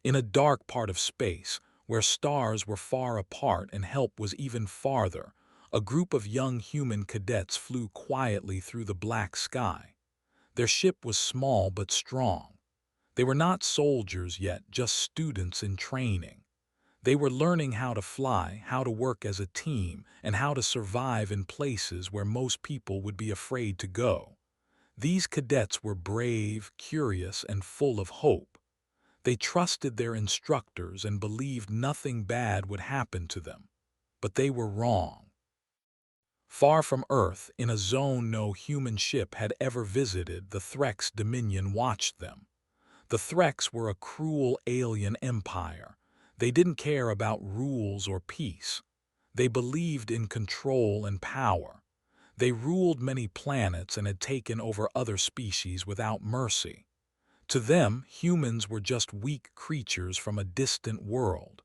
In a dark part of space, where stars were far apart and help was even farther, a group of young human cadets flew quietly through the black sky. Their ship was small but strong. They were not soldiers yet, just students in training. They were learning how to fly, how to work as a team, and how to survive in places where most people would be afraid to go. These cadets were brave, curious, and full of hope. They trusted their instructors and believed nothing bad would happen to them. But they were wrong. Far from Earth, in a zone no human ship had ever visited, the Threx Dominion watched them. The Threx were a cruel alien empire. They didn't care about rules or peace. They believed in control and power. They ruled many planets and had taken over other species without mercy. To them, humans were just weak creatures from a distant world.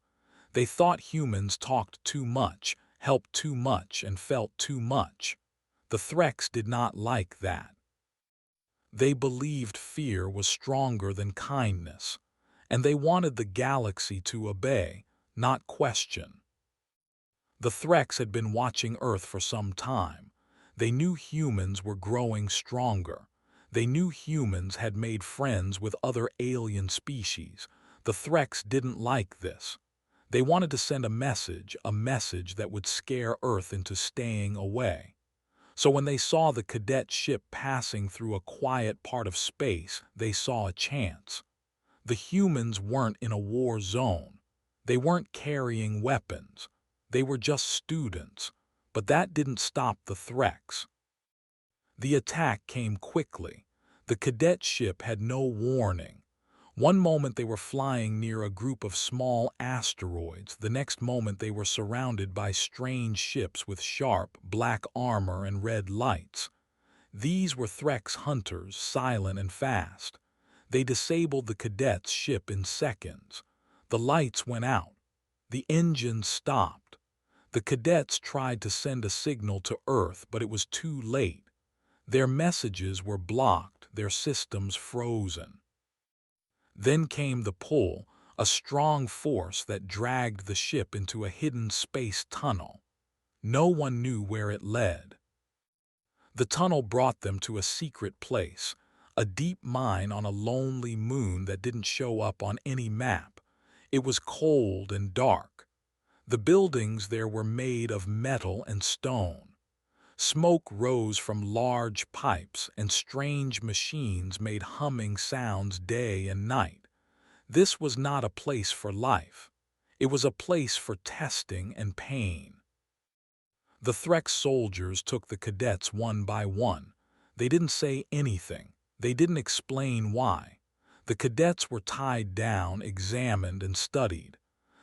They thought humans talked too much, helped too much, and felt too much. The Threx did not like that. They believed fear was stronger than kindness, and they wanted the galaxy to obey, not question. The Threx had been watching Earth for some time. They knew humans were growing stronger. They knew humans had made friends with other alien species. The Threx didn't like this. They wanted to send a message that would scare Earth into staying away. So when they saw the cadet ship passing through a quiet part of space, they saw a chance. The humans weren't in a war zone. They weren't carrying weapons. They were just students. But that didn't stop the Threx. The attack came quickly. The cadet ship had no warning. One moment they were flying near a group of small asteroids. The next moment they were surrounded by strange ships with sharp, black armor and red lights. These were Threx hunters, silent and fast. They disabled the cadet's ship in seconds. The lights went out. The engines stopped. The cadets tried to send a signal to Earth, but it was too late. Their messages were blocked, their systems frozen. Then came the pull, a strong force that dragged the ship into a hidden space tunnel. No one knew where it led. The tunnel brought them to a secret place, a deep mine on a lonely moon that didn't show up on any map. It was cold and dark. The buildings there were made of metal and stone. Smoke rose from large pipes, and strange machines made humming sounds day and night. This was not a place for life. It was a place for testing and pain. The Threx soldiers took the cadets one by one. They didn't say anything. They didn't explain why. The cadets were tied down, examined, and studied.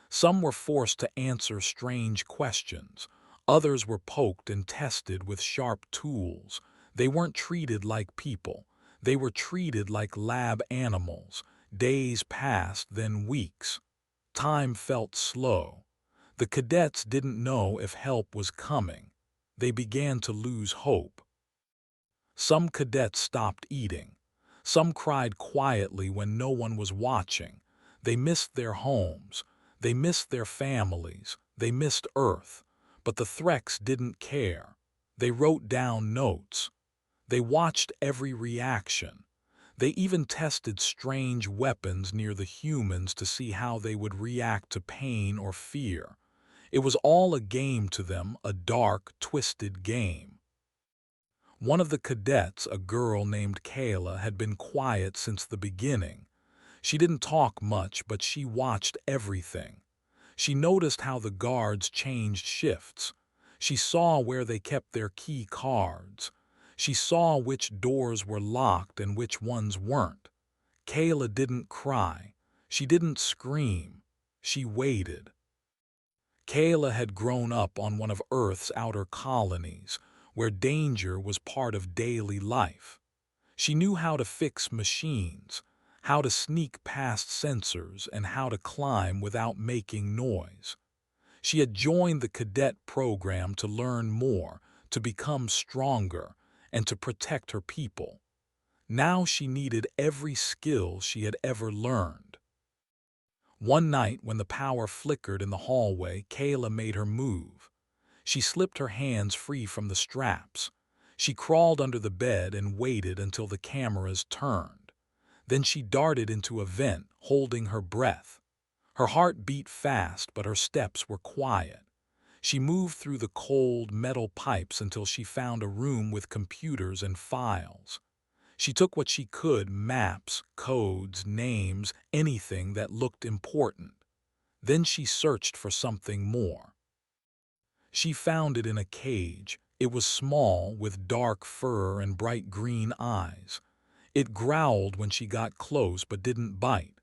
Some were forced to answer strange questions. Others were poked and tested with sharp tools. They weren't treated like people. They were treated like lab animals. Days passed, then weeks. Time felt slow. The cadets didn't know if help was coming. They began to lose hope. Some cadets stopped eating. Some cried quietly when no one was watching. They missed their homes. They missed their families. They missed Earth. But the Threx didn't care. They wrote down notes. They watched every reaction. They even tested strange weapons near the humans to see how they would react to pain or fear. It was all a game to them, a dark, twisted game. One of the cadets, a girl named Kayla, had been quiet since the beginning. She didn't talk much, but she watched everything. She noticed how the guards changed shifts. She saw where they kept their key cards. She saw which doors were locked and which ones weren't. Kayla didn't cry. She didn't scream. She waited. Kayla had grown up on one of Earth's outer colonies, where danger was part of daily life. She knew how to fix machines, how to sneak past sensors, and how to climb without making noise. She had joined the cadet program to learn more, to become stronger, and to protect her people. Now she needed every skill she had ever learned. One night, when the power flickered in the hallway, Kayla made her move. She slipped her hands free from the straps. She crawled under the bed and waited until the cameras turned. Then she darted into a vent, holding her breath. Her heart beat fast, but her steps were quiet. She moved through the cold metal pipes until she found a room with computers and files. She took what she could: maps, codes, names, anything that looked important. Then she searched for something more. She found it in a cage. It was small, with dark fur and bright green eyes. It growled when she got close but didn't bite.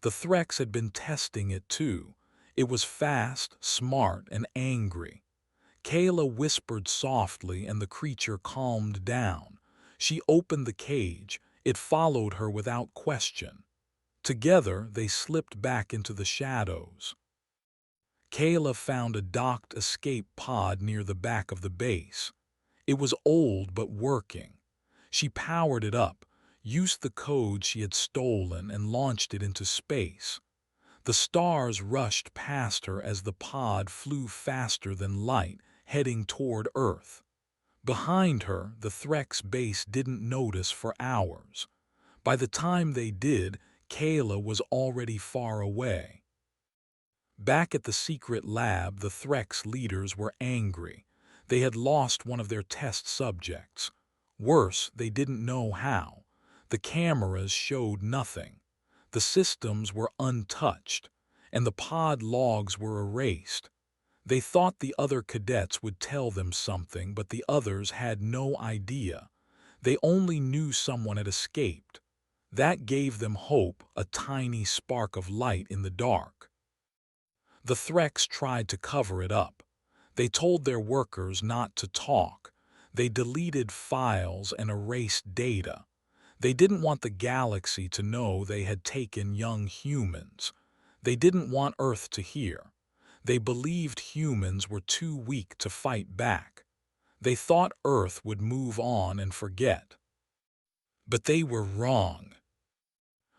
The Threx had been testing it too. It was fast, smart, and angry. Kayla whispered softly and the creature calmed down. She opened the cage. It followed her without question. Together, they slipped back into the shadows. Kayla found a docked escape pod near the back of the base. It was old but working. She powered it up, used the code she had stolen, and launched it into space. The stars rushed past her as the pod flew faster than light, heading toward Earth. Behind her, the Threx base didn't notice for hours. By the time they did, Kayla was already far away. Back at the secret lab, the Threx leaders were angry. They had lost one of their test subjects. Worse, they didn't know how. The cameras showed nothing. The systems were untouched, and the pod logs were erased. They thought the other cadets would tell them something, but the others had no idea. They only knew someone had escaped. That gave them hope, a tiny spark of light in the dark. The Threx tried to cover it up. They told their workers not to talk. They deleted files and erased data. They didn't want the galaxy to know they had taken young humans. They didn't want Earth to hear. They believed humans were too weak to fight back. They thought Earth would move on and forget. But they were wrong.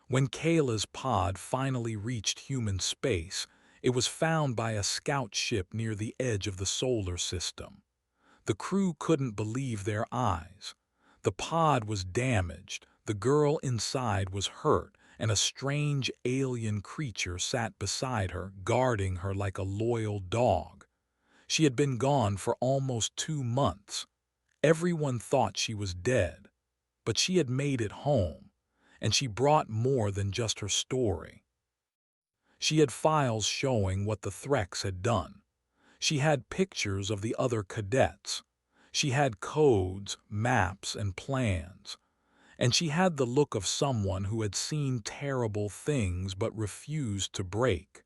When Kayla's pod finally reached human space, it was found by a scout ship near the edge of the solar system. The crew couldn't believe their eyes. The pod was damaged, the girl inside was hurt, and a strange alien creature sat beside her, guarding her like a loyal dog. She had been gone for almost 2 months. Everyone thought she was dead, but she had made it home, and she brought more than just her story. She had files showing what the Threx had done. She had pictures of the other cadets. She had codes, maps, and plans. And she had the look of someone who had seen terrible things but refused to break.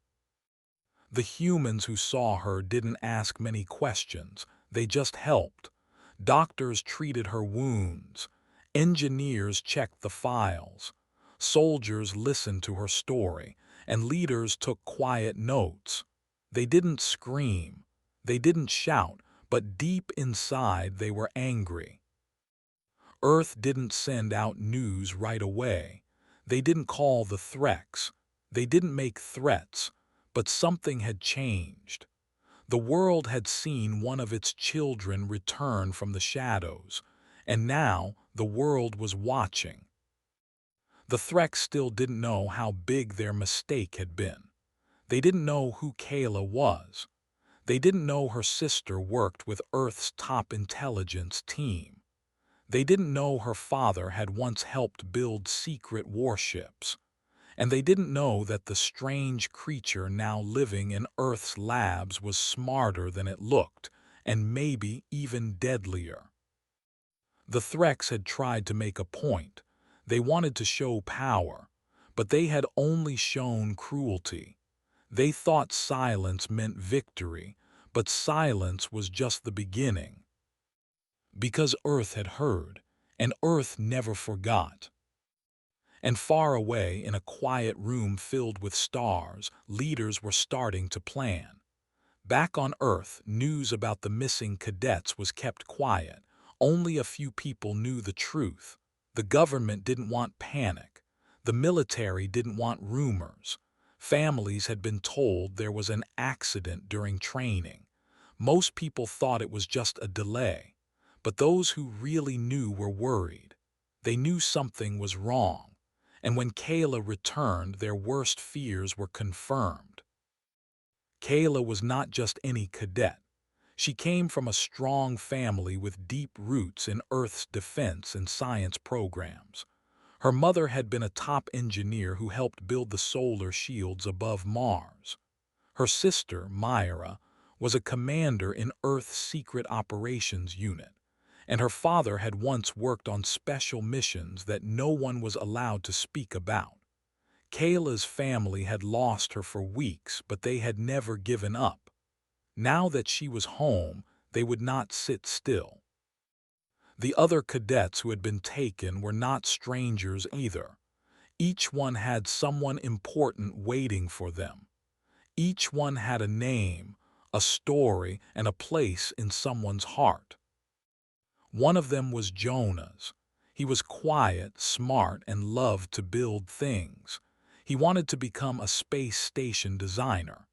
The humans who saw her didn't ask many questions. They just helped. Doctors treated her wounds. Engineers checked the files. Soldiers listened to her story, and leaders took quiet notes. They didn't scream. They didn't shout, but deep inside they were angry. Earth didn't send out news right away. They didn't call the Threx. They didn't make threats, but something had changed. The world had seen one of its children return from the shadows, and now the world was watching. The Threx still didn't know how big their mistake had been. They didn't know who Kayla was. They didn't know her sister worked with Earth's top intelligence team. They didn't know her father had once helped build secret warships. And they didn't know that the strange creature now living in Earth's labs was smarter than it looked, and maybe even deadlier. The Threx had tried to make a point. They wanted to show power, but they had only shown cruelty. They thought silence meant victory, but silence was just the beginning. Because Earth had heard, and Earth never forgot. And far away, in a quiet room filled with stars, leaders were starting to plan. Back on Earth, news about the missing cadets was kept quiet. Only a few people knew the truth. The government didn't want panic. The military didn't want rumors. Families had been told there was an accident during training. Most people thought it was just a delay, but those who really knew were worried. They knew something was wrong, and when Kayla returned, their worst fears were confirmed. Kayla was not just any cadet. She came from a strong family with deep roots in Earth's defense and science programs. Her mother had been a top engineer who helped build the solar shields above Mars. Her sister, Myra, was a commander in Earth's Secret Operations Unit, and her father had once worked on special missions that no one was allowed to speak about. Kayla's family had lost her for weeks, but they had never given up. Now that she was home, they would not sit still. The other cadets who had been taken were not strangers either. Each one had someone important waiting for them. Each one had a name, a story, and a place in someone's heart. One of them was Jonas. He was quiet, smart, and loved to build things. He wanted to become a space station designer.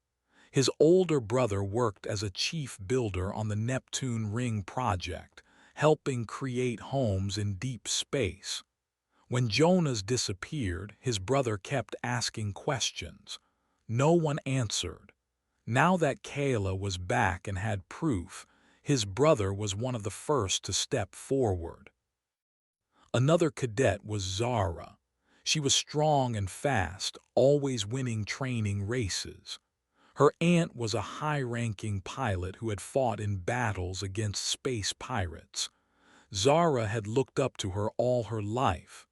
His older brother worked as a chief builder on the Neptune Ring project, helping create homes in deep space. When Jonas disappeared, his brother kept asking questions. No one answered. Now that Kayla was back and had proof, his brother was one of the first to step forward. Another cadet was Zara. She was strong and fast, always winning training races. Her aunt was a high-ranking pilot who had fought in battles against space pirates. Zara had looked up to her all her life.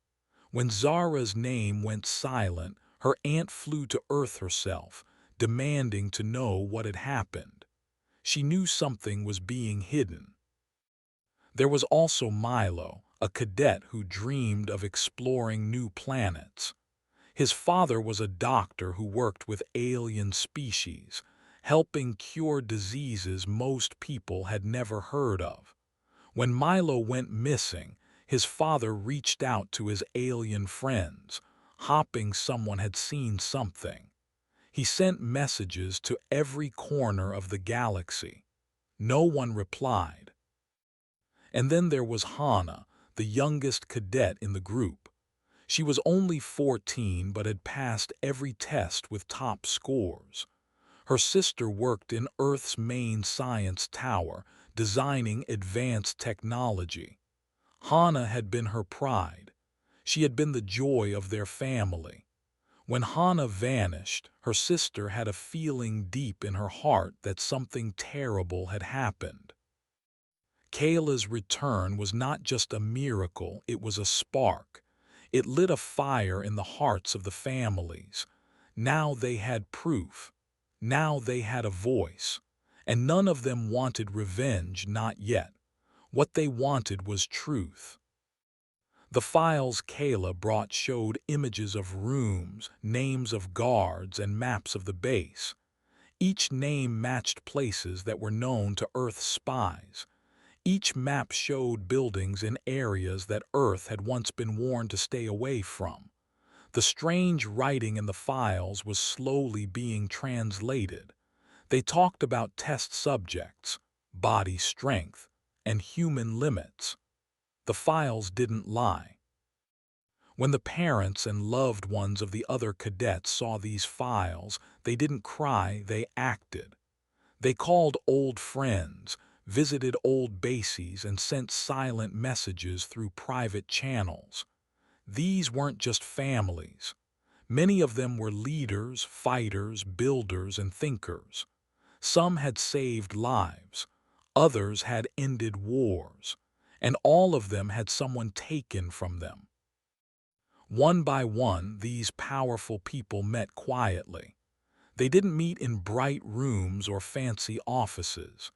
When Zara's name went silent, her aunt flew to Earth herself, demanding to know what had happened. She knew something was being hidden. There was also Milo, a cadet who dreamed of exploring new planets. His father was a doctor who worked with alien species, helping cure diseases most people had never heard of. When Milo went missing, his father reached out to his alien friends, hoping someone had seen something. He sent messages to every corner of the galaxy. No one replied. And then there was Hannah, the youngest cadet in the group. She was only 14 but had passed every test with top scores. Her sister worked in Earth's main science tower, designing advanced technology. Hannah had been her pride. She had been the joy of their family. When Hannah vanished, her sister had a feeling deep in her heart that something terrible had happened. Kayla's return was not just a miracle, it was a spark. It lit a fire in the hearts of the families. Now they had proof. Now they had a voice. And none of them wanted revenge, not yet. What they wanted was truth. The files Kayla brought showed images of rooms, names of guards, and maps of the base. Each name matched places that were known to Earth's spies. Each map showed buildings in areas that Earth had once been warned to stay away from. The strange writing in the files was slowly being translated. They talked about test subjects, body strength, and human limits. The files didn't lie. When the parents and loved ones of the other cadets saw these files, they didn't cry, they acted. They called old friends, visited old bases, and sent silent messages through private channels. These weren't just families. Many of them were leaders, fighters, builders, and thinkers. Some had saved lives. Others had ended wars. And all of them had someone taken from them. One by one, these powerful people met quietly. They didn't meet in bright rooms or fancy offices.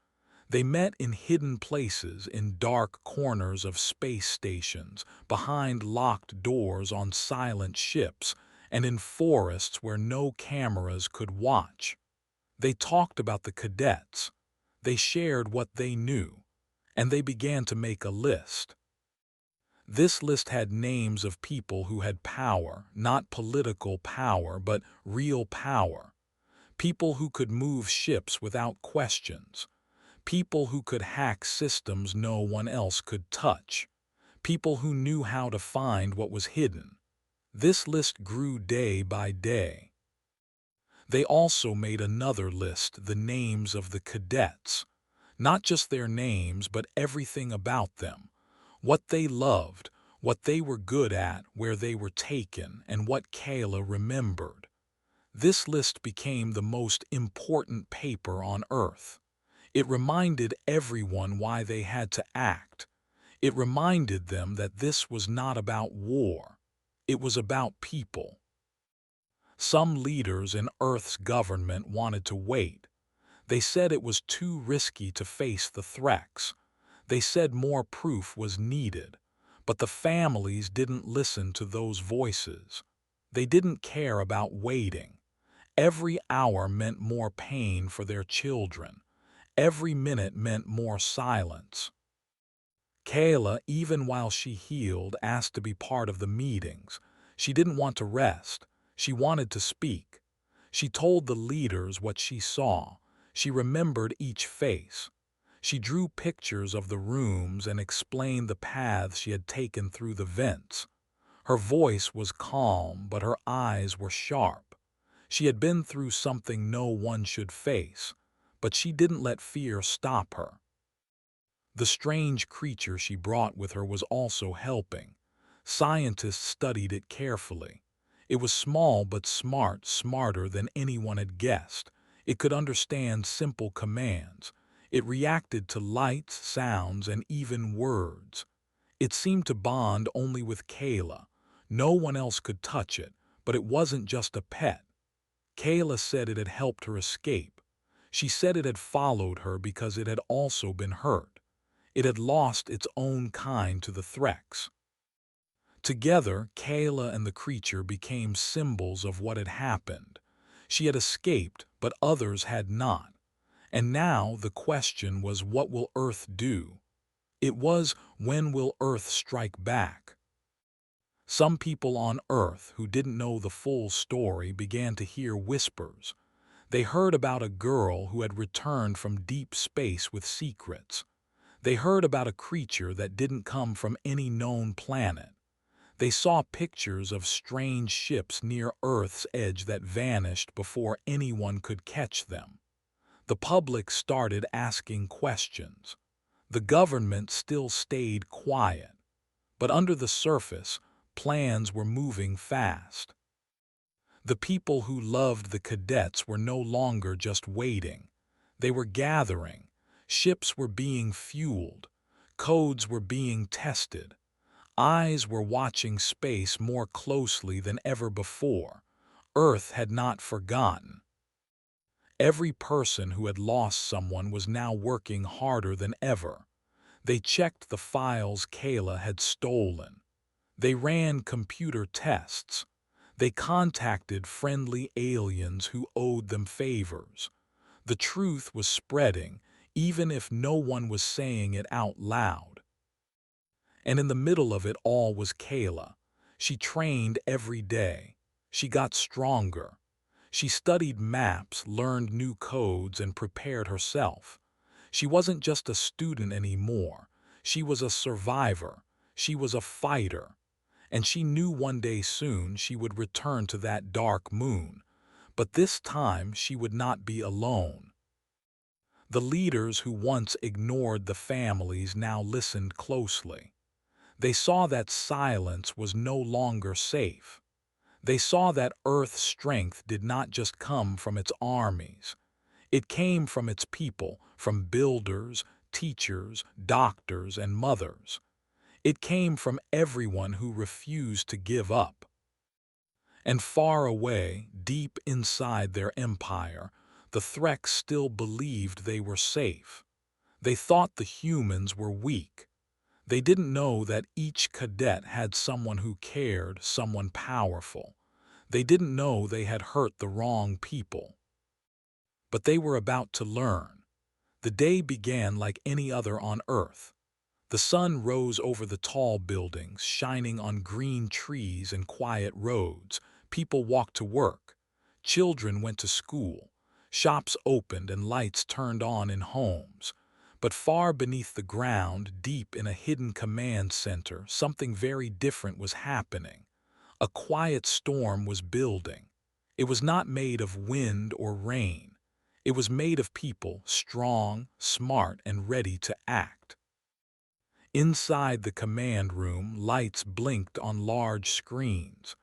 They met in hidden places, in dark corners of space stations, behind locked doors on silent ships, and in forests where no cameras could watch. They talked about the cadets. They shared what they knew, and they began to make a list. This list had names of people who had power, not political power, but real power. People who could move ships without questions. People who could hack systems no one else could touch. People who knew how to find what was hidden. This list grew day by day. They also made another list, the names of the cadets. Not just their names, but everything about them. What they loved, what they were good at, where they were taken, and what Kayla remembered. This list became the most important paper on Earth. It reminded everyone why they had to act. It reminded them that this was not about war. It was about people. Some leaders in Earth's government wanted to wait. They said it was too risky to face the threats. They said more proof was needed. But the families didn't listen to those voices. They didn't care about waiting. Every hour meant more pain for their children. Every minute meant more silence. Kayla, even while she healed, asked to be part of the meetings. She didn't want to rest. She wanted to speak. She told the leaders what she saw. She remembered each face. She drew pictures of the rooms and explained the paths she had taken through the vents. Her voice was calm, but her eyes were sharp. She had been through something no one should face, but she didn't let fear stop her. The strange creature she brought with her was also helping. Scientists studied it carefully. It was small but smart, smarter than anyone had guessed. It could understand simple commands. It reacted to lights, sounds, and even words. It seemed to bond only with Kayla. No one else could touch it, but it wasn't just a pet. Kayla said it had helped her escape. She said it had followed her because it had also been hurt. It had lost its own kind to the threats. Together, Kayla and the creature became symbols of what had happened. She had escaped, but others had not. And now the question was, what will Earth do? It was, when will Earth strike back? Some people on Earth who didn't know the full story began to hear whispers. They heard about a girl who had returned from deep space with secrets. They heard about a creature that didn't come from any known planet. They saw pictures of strange ships near Earth's edge that vanished before anyone could catch them. The public started asking questions. The government still stayed quiet. But under the surface, plans were moving fast. The people who loved the cadets were no longer just waiting. They were gathering. Ships were being fueled. Codes were being tested. Eyes were watching space more closely than ever before. Earth had not forgotten. Every person who had lost someone was now working harder than ever. They checked the files Kayla had stolen. They ran computer tests. They contacted friendly aliens who owed them favors. The truth was spreading, even if no one was saying it out loud. And in the middle of it all was Kayla. She trained every day. She got stronger. She studied maps, learned new codes, and prepared herself. She wasn't just a student anymore. She was a survivor. She was a fighter. And she knew one day soon she would return to that dark moon. But this time she would not be alone. The leaders who once ignored the families now listened closely. They saw that silence was no longer safe. They saw that Earth's strength did not just come from its armies. It came from its people, from builders, teachers, doctors, and mothers. It came from everyone who refused to give up. And far away, deep inside their empire, the Threks still believed they were safe. They thought the humans were weak. They didn't know that each cadet had someone who cared, someone powerful. They didn't know they had hurt the wrong people. But they were about to learn. The day began like any other on Earth. The sun rose over the tall buildings, shining on green trees and quiet roads. People walked to work. Children went to school. Shops opened and lights turned on in homes. But far beneath the ground, deep in a hidden command center, something very different was happening. A quiet storm was building. It was not made of wind or rain. It was made of people, strong, smart, and ready to act. Inside the command room, lights blinked on large screens.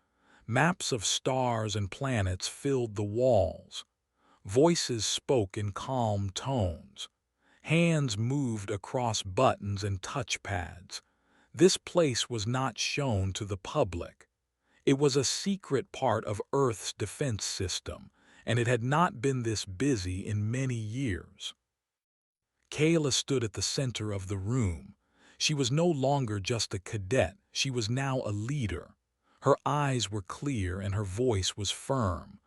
Maps of stars and planets filled the walls. Voices spoke in calm tones. Hands moved across buttons and touchpads. This place was not shown to the public. It was a secret part of Earth's defense system, and it had not been this busy in many years. Kayla stood at the center of the room. She was no longer just a cadet, she was now a leader. Her eyes were clear and her voice was firm.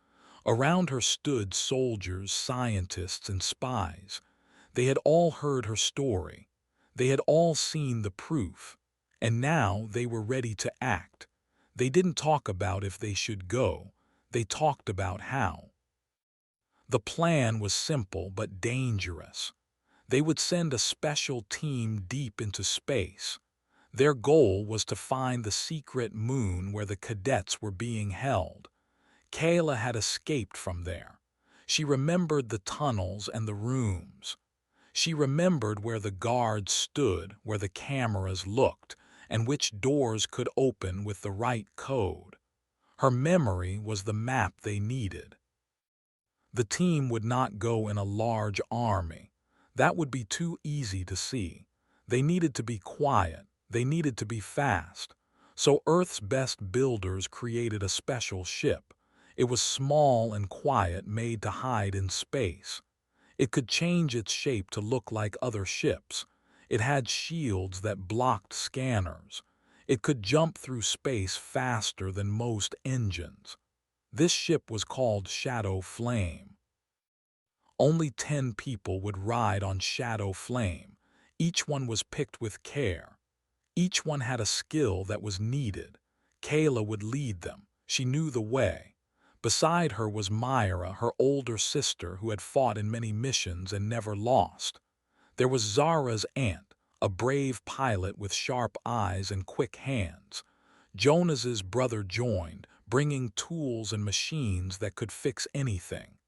Around her stood soldiers, scientists, and spies. They had all heard her story. They had all seen the proof. And now they were ready to act. They didn't talk about if they should go. They talked about how. The plan was simple but dangerous. They would send a special team deep into space. Their goal was to find the secret moon where the cadets were being held. Kayla had escaped from there. She remembered the tunnels and the rooms. She remembered where the guards stood, where the cameras looked, and which doors could open with the right code. Her memory was the map they needed. The team would not go in a large army. That would be too easy to see. They needed to be quiet. They needed to be fast. So Earth's best builders created a special ship. It was small and quiet, made to hide in space. It could change its shape to look like other ships. It had shields that blocked scanners. It could jump through space faster than most engines. This ship was called Shadow Flame. Only 10 people would ride on Shadow Flame. Each one was picked with care. Each one had a skill that was needed. Kayla would lead them. She knew the way. Beside her was Myra, her older sister, who had fought in many missions and never lost. There was Zara's aunt, a brave pilot with sharp eyes and quick hands. Jonas's brother joined, bringing tools and machines that could fix anything.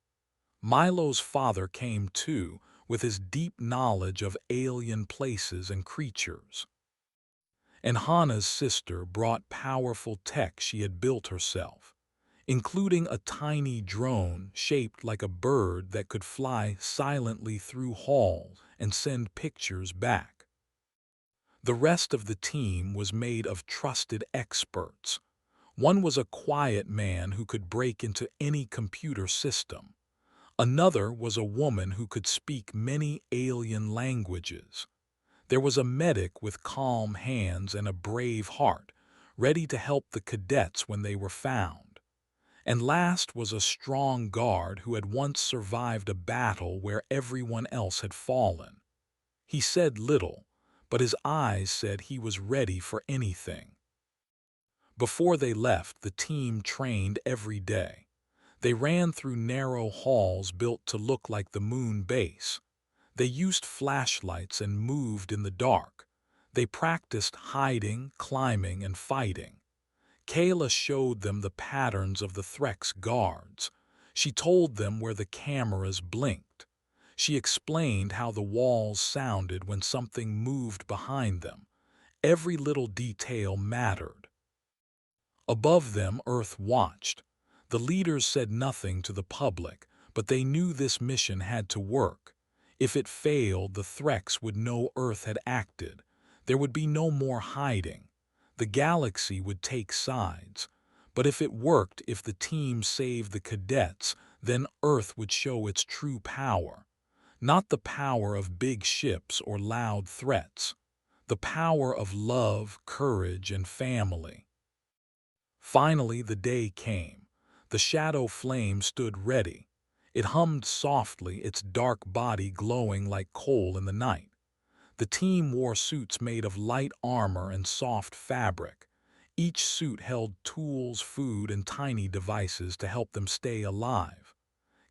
Milo's father came too, with his deep knowledge of alien places and creatures. And Hannah's sister brought powerful tech she had built herself, including a tiny drone shaped like a bird that could fly silently through halls and send pictures back. The rest of the team was made of trusted experts. One was a quiet man who could break into any computer system. Another was a woman who could speak many alien languages. There was a medic with calm hands and a brave heart, ready to help the cadets when they were found. And last was a strong guard who had once survived a battle where everyone else had fallen. He said little, but his eyes said he was ready for anything. Before they left, the team trained every day. They ran through narrow halls built to look like the moon base. They used flashlights and moved in the dark. They practiced hiding, climbing, and fighting. Kayla showed them the patterns of the Threx guards. She told them where the cameras blinked. She explained how the walls sounded when something moved behind them. Every little detail mattered. Above them, Earth watched. The leaders said nothing to the public, but they knew this mission had to work. If it failed, the Threx would know Earth had acted. There would be no more hiding. The galaxy would take sides. But if it worked, if the team saved the cadets, then Earth would show its true power. Not the power of big ships or loud threats. The power of love, courage, and family. Finally, the day came. The Shadow Flame stood ready. It hummed softly, its dark body glowing like coal in the night. The team wore suits made of light armor and soft fabric. Each suit held tools, food, and tiny devices to help them stay alive.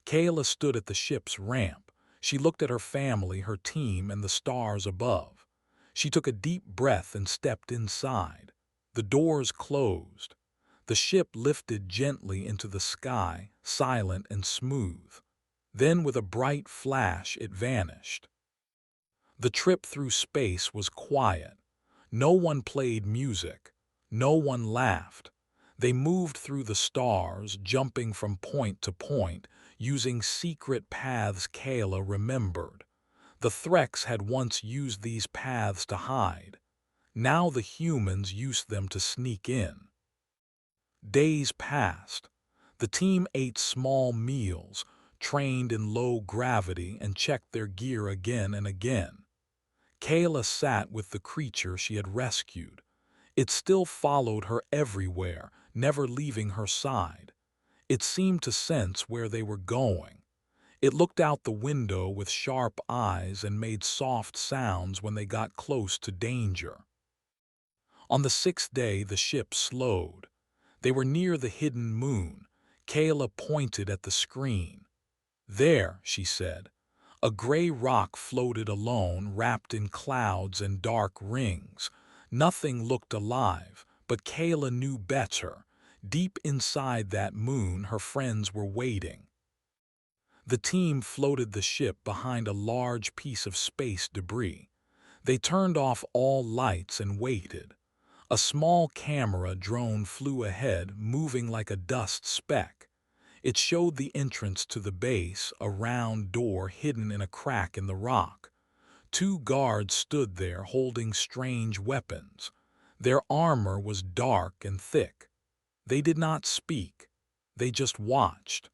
Kayla stood at the ship's ramp. She looked at her family, her team, and the stars above. She took a deep breath and stepped inside. The doors closed. The ship lifted gently into the sky, silent and smooth. Then, with a bright flash, it vanished. The trip through space was quiet. No one played music. No one laughed. They moved through the stars, jumping from point to point, using secret paths Kayla remembered. The Threx had once used these paths to hide. Now the humans used them to sneak in. Days passed. The team ate small meals, trained in low gravity, and checked their gear again and again. Kayla sat with the creature she had rescued. It still followed her everywhere, never leaving her side. It seemed to sense where they were going. It looked out the window with sharp eyes and made soft sounds when they got close to danger. On the sixth day, the ship slowed. They were near the hidden moon. Kayla pointed at the screen. "There," she said. A gray rock floated alone, wrapped in clouds and dark rings. Nothing looked alive, but Kayla knew better. Deep inside that moon, her friends were waiting. The team floated the ship behind a large piece of space debris. They turned off all lights and waited. A small camera drone flew ahead, moving like a dust speck. It showed the entrance to the base, a round door hidden in a crack in the rock. Two guards stood there holding strange weapons. Their armor was dark and thick. They did not speak. They just watched.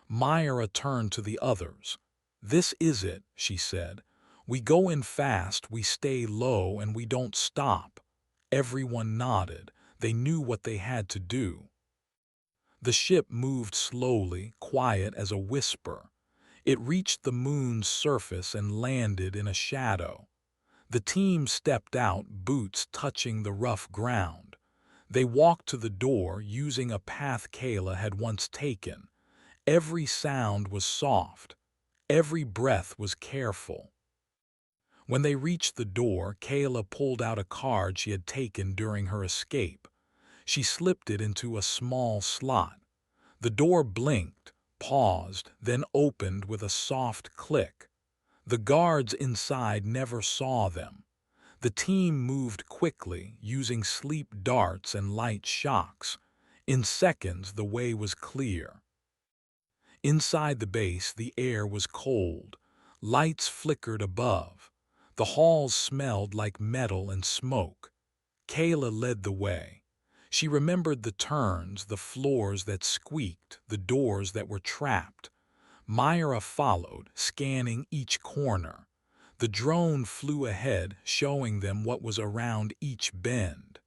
Myra turned to the others. "This is it," she said. "We go in fast, we stay low, and we don't stop." Everyone nodded. They knew what they had to do. The ship moved slowly, quiet as a whisper. It reached the moon's surface and landed in a shadow. The team stepped out, boots touching the rough ground. They walked to the door, using a path Kayla had once taken. Every sound was soft. Every breath was careful. When they reached the door, Kayla pulled out a card she had taken during her escape. She slipped it into a small slot. The door blinked, paused, then opened with a soft click. The guards inside never saw them. The team moved quickly, using sleep darts and light shocks. In seconds, the way was clear. Inside the base, the air was cold. Lights flickered above. The halls smelled like metal and smoke. Kayla led the way. She remembered the turns, the floors that squeaked, the doors that were trapped. Myra followed, scanning each corner. The drone flew ahead, showing them what was around each bend.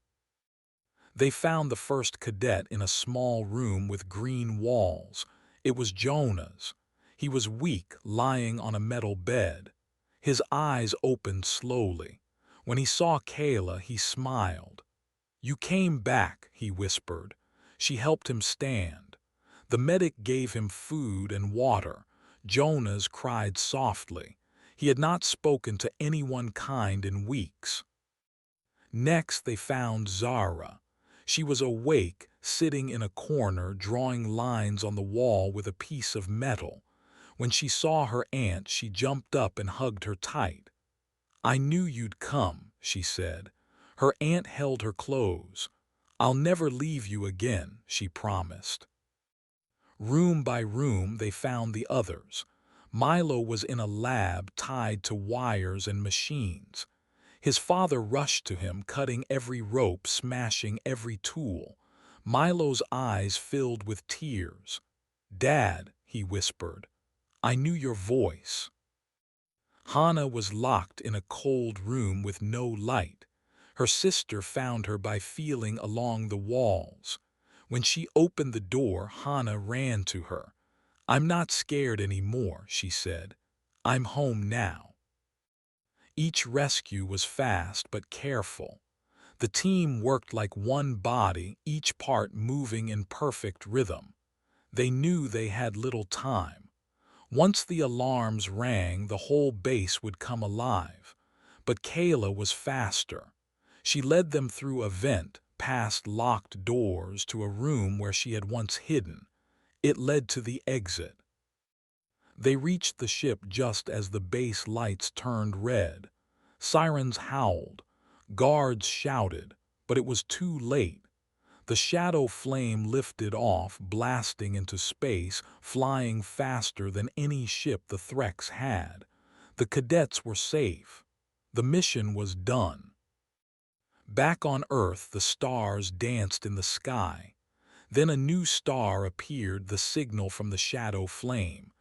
They found the first cadet in a small room with green walls. It was Jonah's. He was weak, lying on a metal bed. His eyes opened slowly. When he saw Kayla, he smiled. "You came back," he whispered. She helped him stand. The medic gave him food and water. Jonas cried softly. He had not spoken to anyone kind in weeks. Next, they found Zara. She was awake, sitting in a corner, drawing lines on the wall with a piece of metal. When she saw her aunt, she jumped up and hugged her tight. "I knew you'd come," she said. Her aunt held her close. "I'll never leave you again," she promised. Room by room, they found the others. Milo was in a lab tied to wires and machines. His father rushed to him, cutting every rope, smashing every tool. Milo's eyes filled with tears. "Dad," he whispered, "I knew your voice." Hannah was locked in a cold room with no light. Her sister found her by feeling along the walls. When she opened the door, Hannah ran to her. "I'm not scared anymore," she said. "I'm home now." Each rescue was fast but careful. The team worked like one body, each part moving in perfect rhythm. They knew they had little time. Once the alarms rang, the whole base would come alive. But Kayla was faster. She led them through a vent, past locked doors, to a room where she had once hidden. It led to the exit. They reached the ship just as the base lights turned red. Sirens howled. Guards shouted, but it was too late. The shadow flame lifted off, blasting into space, flying faster than any ship the Threx had. The cadets were safe. The mission was done. Back on Earth, the stars danced in the sky. Then a new star appeared, the signal from the shadow flame.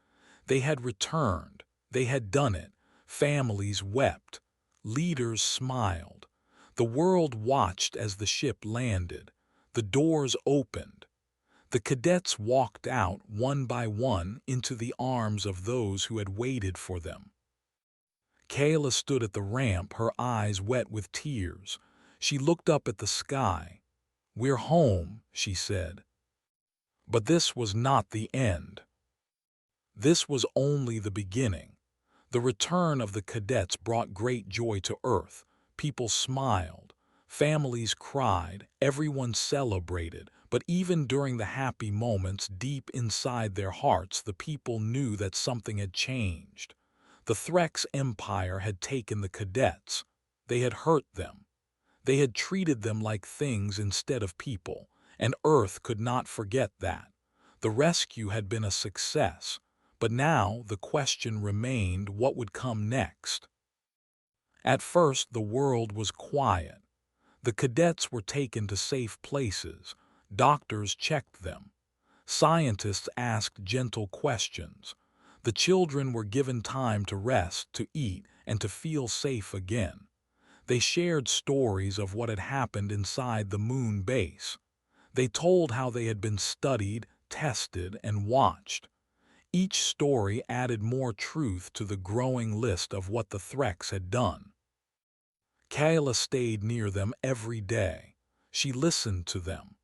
They had returned. They had done it. Families wept. Leaders smiled. The world watched as the ship landed. The doors opened. The cadets walked out, one by one, into the arms of those who had waited for them. Kayla stood at the ramp, her eyes wet with tears. She looked up at the sky. "We're home," she said. But this was not the end. This was only the beginning. The return of the cadets brought great joy to Earth. People smiled. Families cried. Everyone celebrated. But even during the happy moments, deep inside their hearts, the people knew that something had changed. The Threx Empire had taken the cadets. They had hurt them. They had treated them like things instead of people, and Earth could not forget that. The rescue had been a success, but now the question remained: what would come next? At first, the world was quiet. The cadets were taken to safe places. Doctors checked them. Scientists asked gentle questions. The children were given time to rest, to eat, and to feel safe again. They shared stories of what had happened inside the moon base. They told how they had been studied, tested, and watched. Each story added more truth to the growing list of what the Threx had done. Kayla stayed near them every day. She listened to them.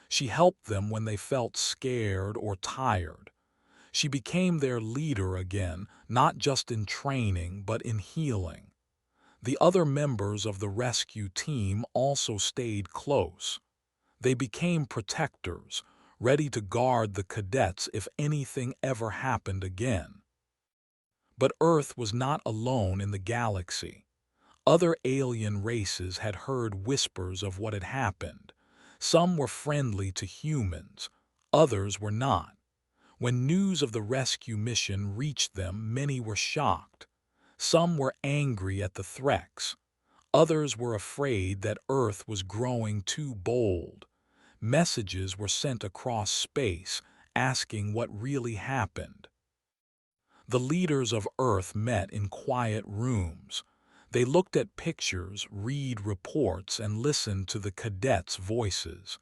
She helped them when they felt scared or tired. She became their leader again, not just in training, but in healing. The other members of the rescue team also stayed close. They became protectors, ready to guard the cadets if anything ever happened again. But Earth was not alone in the galaxy. Other alien races had heard whispers of what had happened. Some were friendly to humans, others were not. When news of the rescue mission reached them, many were shocked. Some were angry at the Threx. Others were afraid that Earth was growing too bold. Messages were sent across space, asking what really happened. The leaders of Earth met in quiet rooms. They looked at pictures, read reports, and listened to the cadets' voices.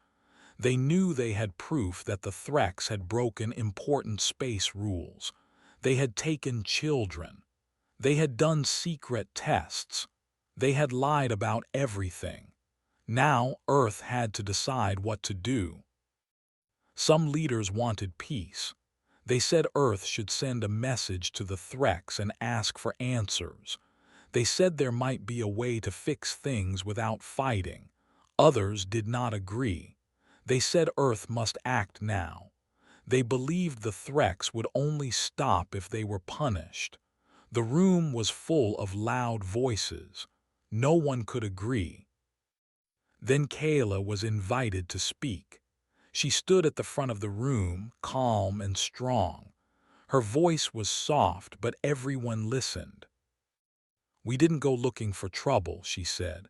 They knew they had proof that the Threx had broken important space rules. They had taken children. They had done secret tests. They had lied about everything. Now Earth had to decide what to do. Some leaders wanted peace. They said Earth should send a message to the Threx and ask for answers. They said there might be a way to fix things without fighting. Others did not agree. They said Earth must act now. They believed the Threx would only stop if they were punished. The room was full of loud voices. No one could agree. Then Kayla was invited to speak. She stood at the front of the room, calm and strong. Her voice was soft, but everyone listened. "We didn't go looking for trouble," she said.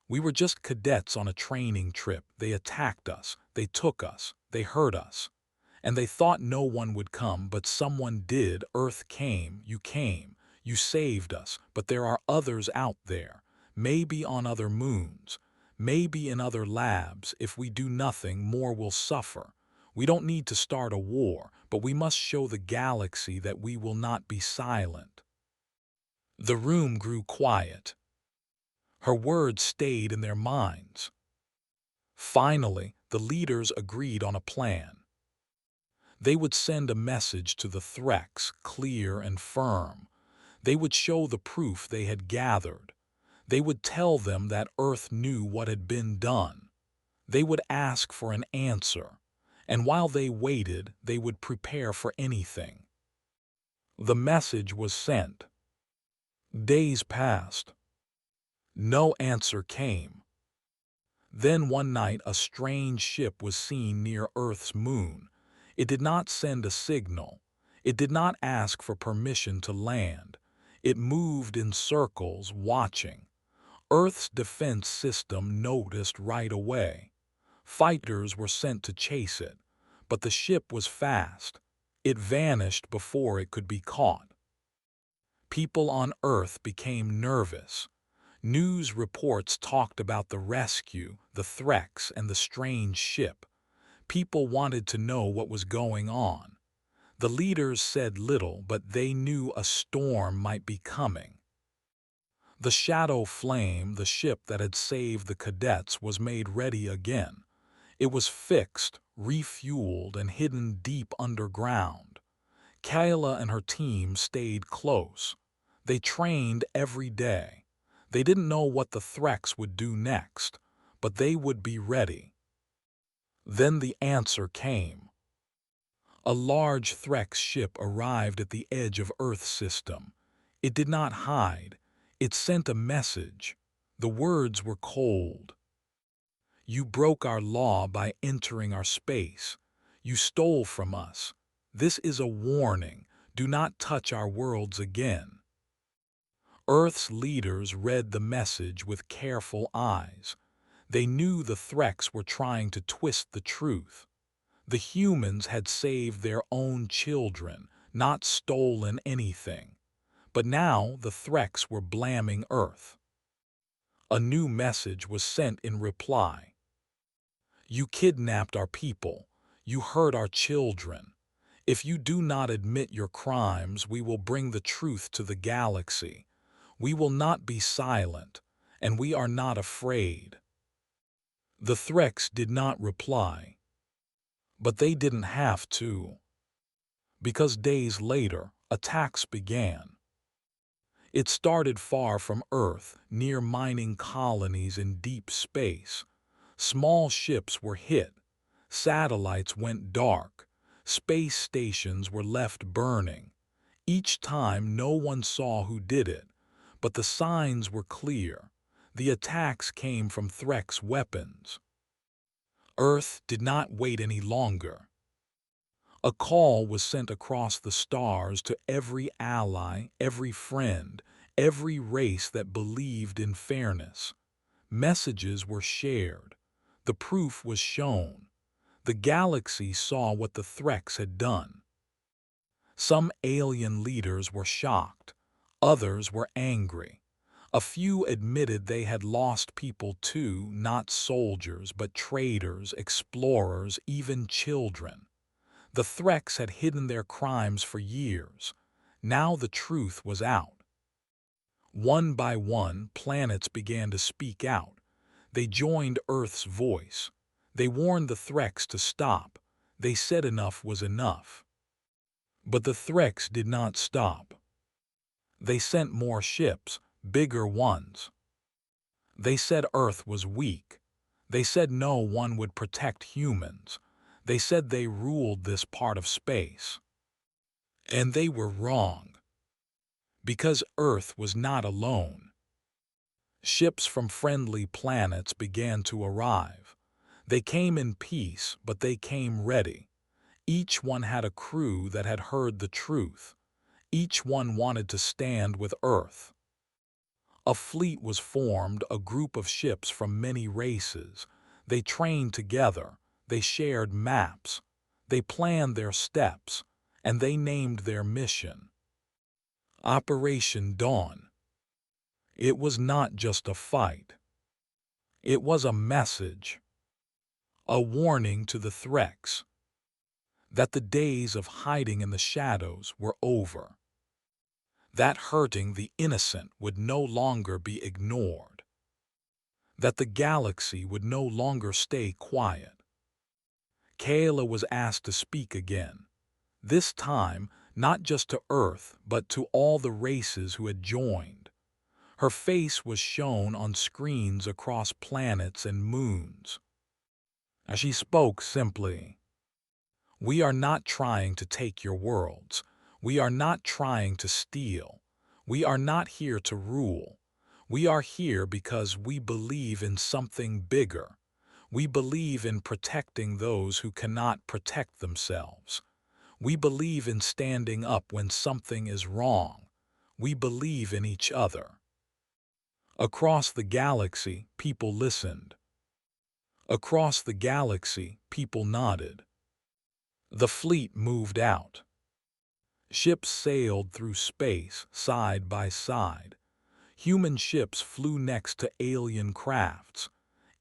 "We were just cadets on a training trip. They attacked us, they took us, they hurt us. And they thought no one would come, but someone did. Earth came, you saved us, but there are others out there, maybe on other moons, maybe in other labs. If we do nothing, more will suffer. We don't need to start a war, but we must show the galaxy that we will not be silent." The room grew quiet. Her words stayed in their minds. Finally, the leaders agreed on a plan. They would send a message to the Threx, clear and firm. They would show the proof they had gathered. They would tell them that Earth knew what had been done. They would ask for an answer, and while they waited, they would prepare for anything. The message was sent. Days passed. No answer came. Then one night a strange ship was seen near Earth's moon. It did not send a signal. It did not ask for permission to land. It moved in circles, watching. Earth's defense system noticed right away. Fighters were sent to chase it, but the ship was fast. It vanished before it could be caught. People on Earth became nervous. News reports talked about the rescue, the Threx, and the strange ship. People wanted to know what was going on. The leaders said little, but they knew a storm might be coming. The Shadow Flame, the ship that had saved the cadets, was made ready again. It was fixed, refueled, and hidden deep underground. Kayla and her team stayed close. They trained every day. They didn't know what the Threx would do next, but they would be ready. Then the answer came. A large Threx ship arrived at the edge of Earth's system. It did not hide. It sent a message. The words were cold. You broke our law by entering our space. You stole from us. This is a warning. Do not touch our worlds again. Earth's leaders read the message with careful eyes. They knew the Threx were trying to twist the truth. The humans had saved their own children, not stolen anything. But now the Threx were blaming Earth. A new message was sent in reply. You kidnapped our people. You hurt our children. If you do not admit your crimes, we will bring the truth to the galaxy. We will not be silent, and we are not afraid. The Threx did not reply. But they didn't have to. Because days later, attacks began. It started far from Earth, near mining colonies in deep space. Small ships were hit. Satellites went dark. Space stations were left burning. Each time no one saw who did it, but the signs were clear. The attacks came from Threx weapons. Earth did not wait any longer. A call was sent across the stars to every ally, every friend, every race that believed in fairness. Messages were shared. The proof was shown. The galaxy saw what the Threx had done. Some alien leaders were shocked. Others were angry. A few admitted they had lost people too, not soldiers, but traders, explorers, even children. The Threx had hidden their crimes for years. Now the truth was out. One by one, planets began to speak out. They joined Earth's voice. They warned the Threx to stop. They said enough was enough. But the Threx did not stop. They sent more ships, bigger ones. They said Earth was weak. They said no one would protect humans. They said they ruled this part of space. And they were wrong. Because Earth was not alone. Ships from friendly planets began to arrive. They came in peace, but they came ready. Each one had a crew that had heard the truth. Each one wanted to stand with Earth. A fleet was formed, a group of ships from many races. They trained together. They shared maps. They planned their steps, and they named their mission. Operation Dawn. It was not just a fight. It was a message. A warning to the Threx that the days of hiding in the shadows were over. that hurting the innocent would no longer be ignored, that the galaxy would no longer stay quiet. Kayla was asked to speak again, this time not just to Earth but to all the races who had joined. Her face was shown on screens across planets and moons. As she spoke simply, "We are not trying to take your worlds. We are not trying to steal. We are not here to rule. We are here because we believe in something bigger. We believe in protecting those who cannot protect themselves. We believe in standing up when something is wrong. We believe in each other." Across the galaxy, people listened. Across the galaxy, people nodded. The fleet moved out. Ships sailed through space side by side. Human ships flew next to alien crafts.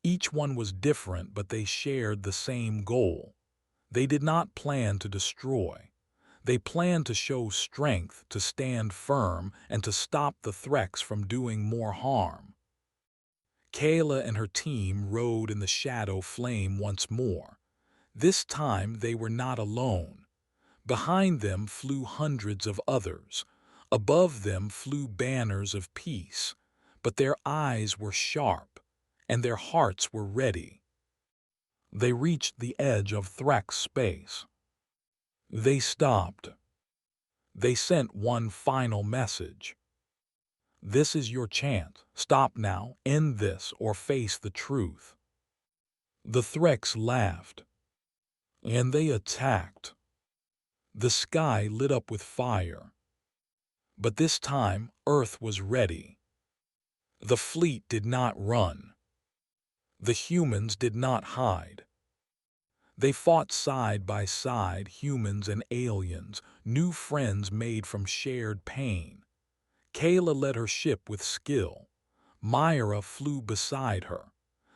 Each one was different, but they shared the same goal. They did not plan to destroy. They planned to show strength, to stand firm, and to stop the threats from doing more harm. Kayla and her team rode in the shadow flame once more. This time they were not alone. Behind them flew hundreds of others. Above them flew banners of peace. But their eyes were sharp, and their hearts were ready. They reached the edge of Threx space. They stopped. They sent one final message. "This is your chance. Stop now, end this, or face the truth." The Threx laughed, and they attacked. The sky lit up with fire. But this time, Earth was ready. The fleet did not run. The humans did not hide. They fought side by side, humans and aliens, new friends made from shared pain. Kayla led her ship with skill. Myra flew beside her.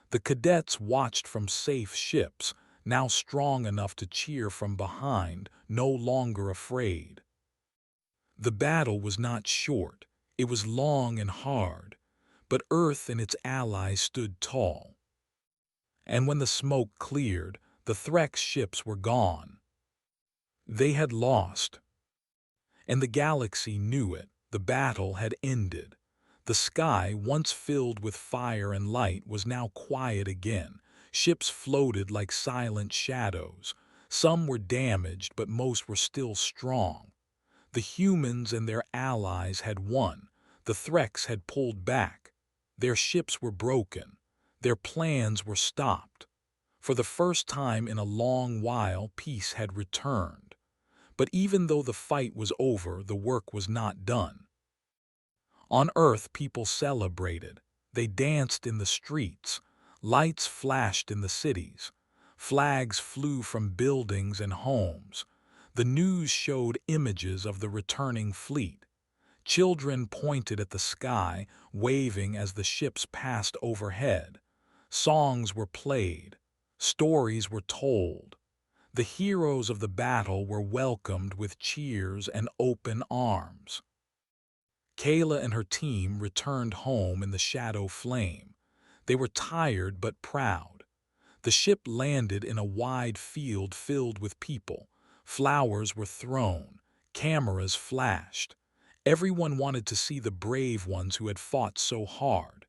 The cadets watched from safe ships, now strong enough to cheer from behind, no longer afraid. The battle was not short, it was long and hard, but Earth and its allies stood tall. And when the smoke cleared, the Threx ships were gone. They had lost. And the galaxy knew it. The battle had ended. The sky, once filled with fire and light, was now quiet again. Ships floated like silent shadows. Some were damaged, but most were still strong. The humans and their allies had won. The Threx had pulled back. Their ships were broken. Their plans were stopped. For the first time in a long while, peace had returned. But even though the fight was over, the work was not done. On Earth, people celebrated. They danced in the streets. Lights flashed in the cities. Flags flew from buildings and homes. The news showed images of the returning fleet. Children pointed at the sky, waving as the ships passed overhead. Songs were played. Stories were told. The heroes of the battle were welcomed with cheers and open arms. Kayla and her team returned home in the shadow flame. They were tired but proud. The ship landed in a wide field filled with people. Flowers were thrown. Cameras flashed. Everyone wanted to see the brave ones who had fought so hard.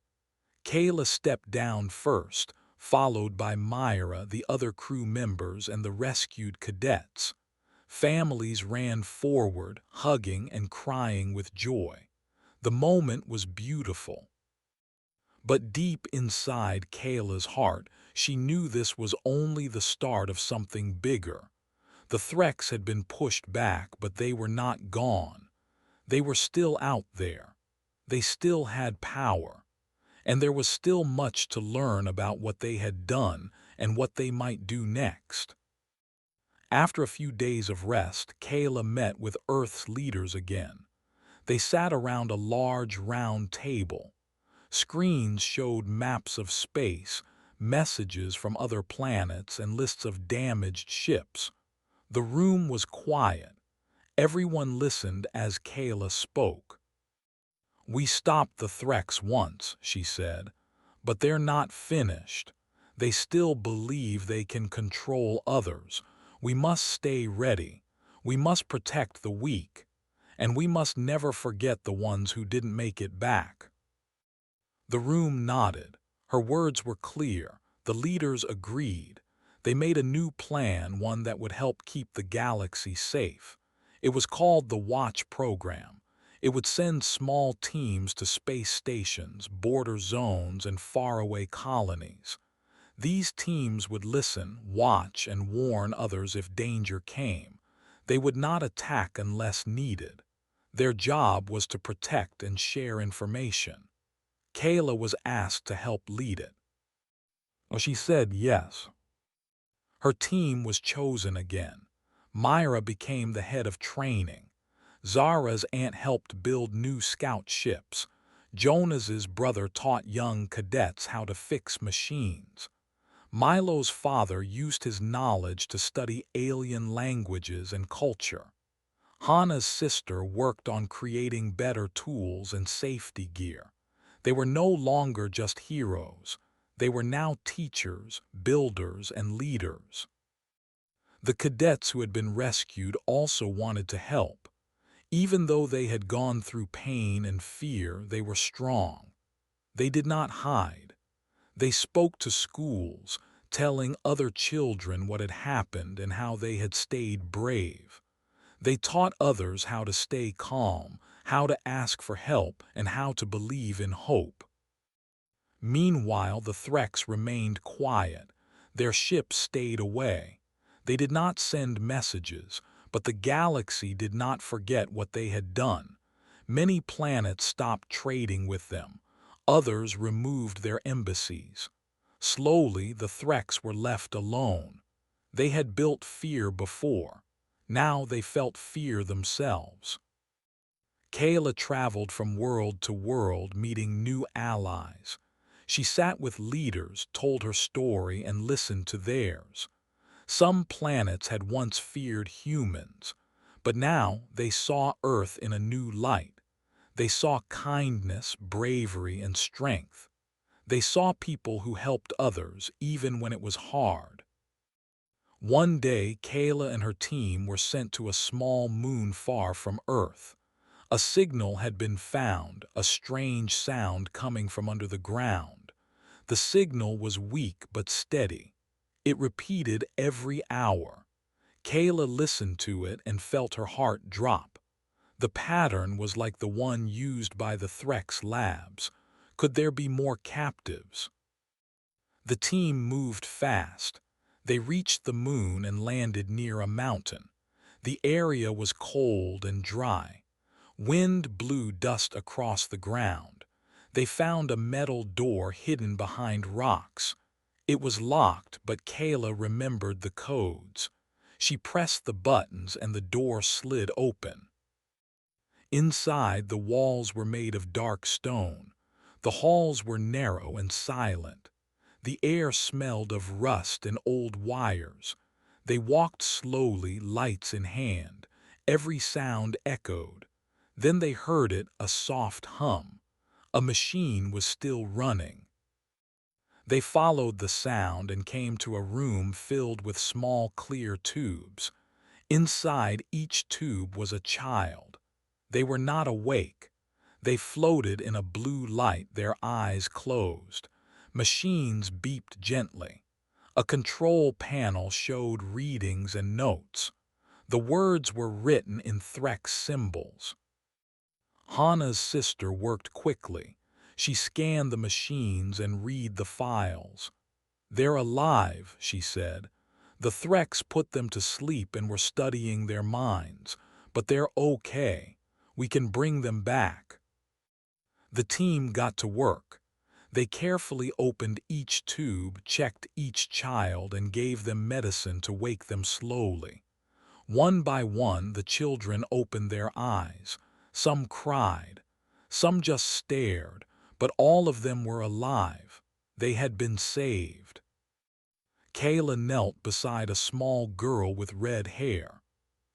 Kayla stepped down first, followed by Myra, the other crew members, and the rescued cadets. Families ran forward, hugging and crying with joy. The moment was beautiful. But deep inside Kayla's heart, she knew this was only the start of something bigger. The Threx had been pushed back, but they were not gone. They were still out there. They still had power. And there was still much to learn about what they had done and what they might do next. After a few days of rest, Kayla met with Earth's leaders again. They sat around a large round table. Screens showed maps of space, messages from other planets, and lists of damaged ships. The room was quiet. Everyone listened as Kayla spoke. "We stopped the Threx once," she said, "but they're not finished. They still believe they can control others. We must stay ready. We must protect the weak. And we must never forget the ones who didn't make it back." The room nodded. Her words were clear. The leaders agreed. They made a new plan, one that would help keep the galaxy safe. It was called the Watch Program. It would send small teams to space stations, border zones, and faraway colonies. These teams would listen, watch, and warn others if danger came. They would not attack unless needed. Their job was to protect and share information. Kayla was asked to help lead it. Well, she said yes. Her team was chosen again. Myra became the head of training. Zara's aunt helped build new scout ships. Jonas's brother taught young cadets how to fix machines. Milo's father used his knowledge to study alien languages and culture. Hana's sister worked on creating better tools and safety gear. They were no longer just heroes. They were now teachers, builders, and leaders. The cadets who had been rescued also wanted to help. Even though they had gone through pain and fear, they were strong. They did not hide. They spoke to schools, telling other children what had happened and how they had stayed brave. They taught others how to stay calm, how to ask for help, and how to believe in hope. Meanwhile, the Threx remained quiet. Their ships stayed away. They did not send messages, but the galaxy did not forget what they had done. Many planets stopped trading with them. Others removed their embassies. Slowly, the Threx were left alone. They had built fear before. Now they felt fear themselves. Kayla traveled from world to world, meeting new allies. She sat with leaders, told her story, and listened to theirs. Some planets had once feared humans, but now they saw Earth in a new light. They saw kindness, bravery, and strength. They saw people who helped others, even when it was hard. One day, Kayla and her team were sent to a small moon far from Earth. A signal had been found, a strange sound coming from under the ground. The signal was weak but steady. It repeated every hour. Kayla listened to it and felt her heart drop. The pattern was like the one used by the Threx labs. Could there be more captives? The team moved fast. They reached the moon and landed near a mountain. The area was cold and dry. Wind blew dust across the ground. They found a metal door hidden behind rocks. It was locked, but Kayla remembered the codes. She pressed the buttons and the door slid open. Inside, the walls were made of dark stone. The halls were narrow and silent. The air smelled of rust and old wires. They walked slowly, lights in hand. Every sound echoed. Then they heard it, a soft hum. A machine was still running. They followed the sound and came to a room filled with small, clear tubes. Inside each tube was a child. They were not awake. They floated in a blue light, their eyes closed. Machines beeped gently. A control panel showed readings and notes. The words were written in Threx symbols. Hana's sister worked quickly. She scanned the machines and read the files. "They're alive," she said. "The Threx put them to sleep and were studying their minds. But they're okay. We can bring them back." The team got to work. They carefully opened each tube, checked each child, and gave them medicine to wake them slowly. One by one, the children opened their eyes. Some cried. Some just stared. But all of them were alive. They had been saved. Kayla knelt beside a small girl with red hair.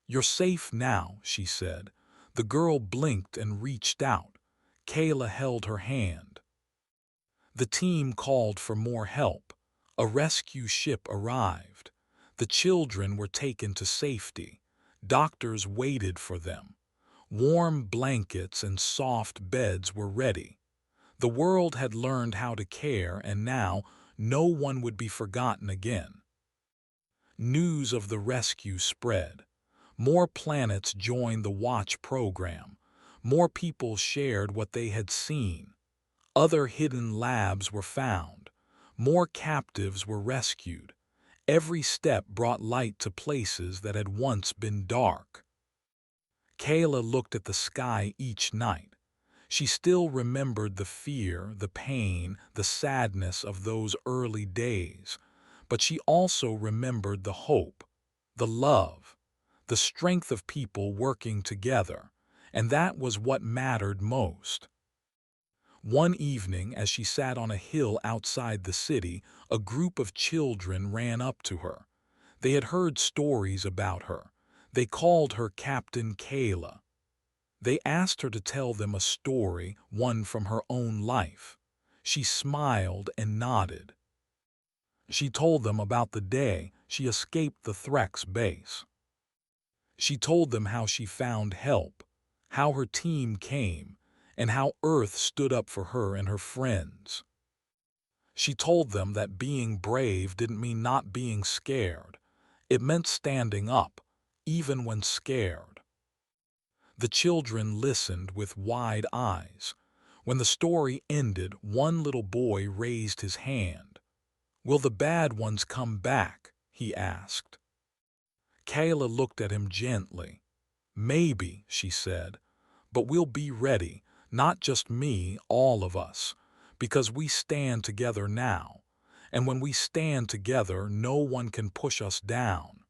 "You're safe now," she said. The girl blinked and reached out. Kayla held her hand. The team called for more help. A rescue ship arrived. The children were taken to safety. Doctors waited for them. Warm blankets and soft beds were ready. The world had learned how to care, and now no one would be forgotten again. News of the rescue spread. More planets joined the Watch program. More people shared what they had seen. Other hidden labs were found. More captives were rescued. Every step brought light to places that had once been dark. Kayla looked at the sky each night. She still remembered the fear, the pain, the sadness of those early days. But she also remembered the hope, the love, the strength of people working together, and that was what mattered most. One evening, as she sat on a hill outside the city, a group of children ran up to her. They had heard stories about her. They called her Captain Kayla. They asked her to tell them a story, one from her own life. She smiled and nodded. She told them about the day she escaped the Threx base. She told them how she found help, how her team came, and how Earth stood up for her and her friends. She told them that being brave didn't mean not being scared. It meant standing up, even when scared. The children listened with wide eyes. When the story ended, one little boy raised his hand. "Will the bad ones come back?" he asked. Kayla looked at him gently. "Maybe," she said, "but we'll be ready, not just me, all of us, because we stand together now. And when we stand together, no one can push us down.